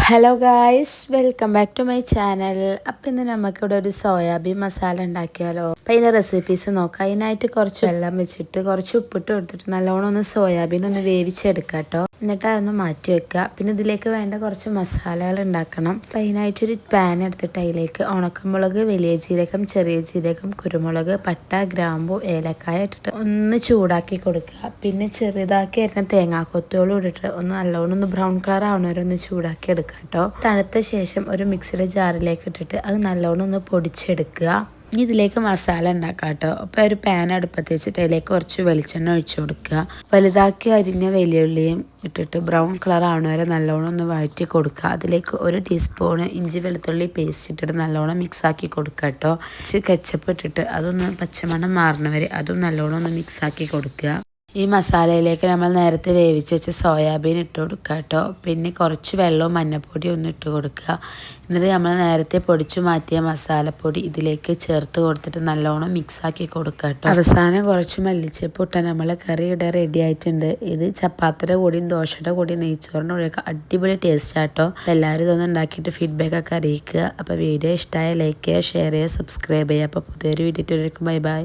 Hello guys, welcome back to my channel. അപ്പം ഇന്ന് നമുക്കിവിടെ ഒരു സോയാബീൻ മസാല ഉണ്ടാക്കിയാലോ. അപ്പം അതിൻ്റെ റെസിപ്പീസ് നോക്കാം. അതിനായിട്ട് കുറച്ച് വെള്ളം വെച്ചിട്ട് കുറച്ച് ഉപ്പിട്ട് കൊടുത്തിട്ട് നല്ലോണം ഒന്ന് സോയാബീൻ ഒന്ന് വേവിച്ചെടുക്കാം കേട്ടോ. എന്നിട്ട് അതൊന്ന് മാറ്റി വെക്കുക. പിന്നെ ഇതിലേക്ക് വേണ്ട കുറച്ച് മസാലകൾ ഉണ്ടാക്കണം. അപ്പം അതിനായിട്ടൊരു പാൻ എടുത്തിട്ട് അതിലേക്ക് ഉണക്കമുളക്, വലിയ ജീരകം, ചെറിയ ജീരകം, കുരുമുളക്, പട്ട, ഗ്രാമ്പു, ഏലക്കായ ഇട്ടിട്ട് ഒന്ന് ചൂടാക്കി കൊടുക്കുക. പിന്നെ ചെറുതാക്കി അരിഞ്ഞ തേങ്ങാക്കൊത്തോളം ഇട്ടിട്ട് ഒന്ന് നല്ലോണം ഒന്ന് ബ്രൗൺ കളർ ആവണവരെ ഒന്ന് ചൂടാക്കി എടുക്കുക കേട്ടോ. തണുത്ത ശേഷം ഒരു മിക്സിയുടെ ജാറിലേക്ക് ഇട്ടിട്ട് അത് നല്ലോണം ഒന്ന് പൊടിച്ചെടുക്കുക. ഇനി ഇതിലേക്ക് മസാല ഉണ്ടാക്കാം കേട്ടോ. അപ്പോൾ ഒരു പാൻ അടുപ്പത്ത് വെച്ചിട്ട് അതിലേക്ക് കുറച്ച് വെളിച്ചെണ്ണ ഒഴിച്ചു കൊടുക്കുക. വലുതാക്കി അരിഞ്ഞ വെല്ലുള്ളിയും ഇട്ടിട്ട് ബ്രൗൺ കളർ ആവണവരെ നല്ലോണം ഒന്ന് വഴറ്റി കൊടുക്കുക. അതിലേക്ക് 1 ടീസ്പൂണ് ഇഞ്ചി വെളുത്തുള്ളി പേസ്റ്റ് ഇട്ടിട്ട് നല്ലോണം മിക്സാക്കി കൊടുക്കുക കേട്ടോ. കെച്ചപ്പ് ഇട്ടിട്ട് അതൊന്ന് പച്ചമണം മാറണവരെ അതും നല്ലോണം ഒന്ന് മിക്സാക്കി കൊടുക്കുക. ഈ മസാലയിലേക്ക് നമ്മൾ നേരത്തെ വേവിച്ച് വെച്ച സോയാബീൻ ഇട്ട് കൊടുക്കുക കേട്ടോ. പിന്നെ കുറച്ച് വെള്ളവും മഞ്ഞൾപ്പൊടിയും ഒന്ന് ഇട്ട് കൊടുക്കുക. എന്നിട്ട് നമ്മൾ നേരത്തെ പൊടിച്ചു മാറ്റിയ മസാലപ്പൊടി ഇതിലേക്ക് ചേർത്ത് കൊടുത്തിട്ട് നല്ലോണം മിക്സാക്കി കൊടുക്കുക കേട്ടോ. അവസാനം കുറച്ച് മല്ലിച്ചപ്പ് ഇട്ടാൽ നമ്മളെ കറി ഇവിടെ റെഡി ആയിട്ടുണ്ട്. ഇത് ചപ്പാത്തിയുടെ കൂടിയും ദോശയുടെ കൂടിയും നെയ്ച്ചോറിൻ്റെ കൂടിയൊക്കെ അടിപൊളി ടേസ്റ്റ് ആട്ടോ. എല്ലാവരും ഇതൊന്നും ഉണ്ടാക്കിയിട്ട് ഫീഡ്ബാക്ക് ഒക്കെ അറിയിക്കുക. അപ്പോൾ വീഡിയോ ഇഷ്ടമായ ലൈക്ക് ചെയ്യുക, ഷെയർ ചെയ്യുക, സബ്സ്ക്രൈബ് ചെയ്യുക. അപ്പോൾ പുതിയൊരു വീഡിയോ ബൈ ബൈ.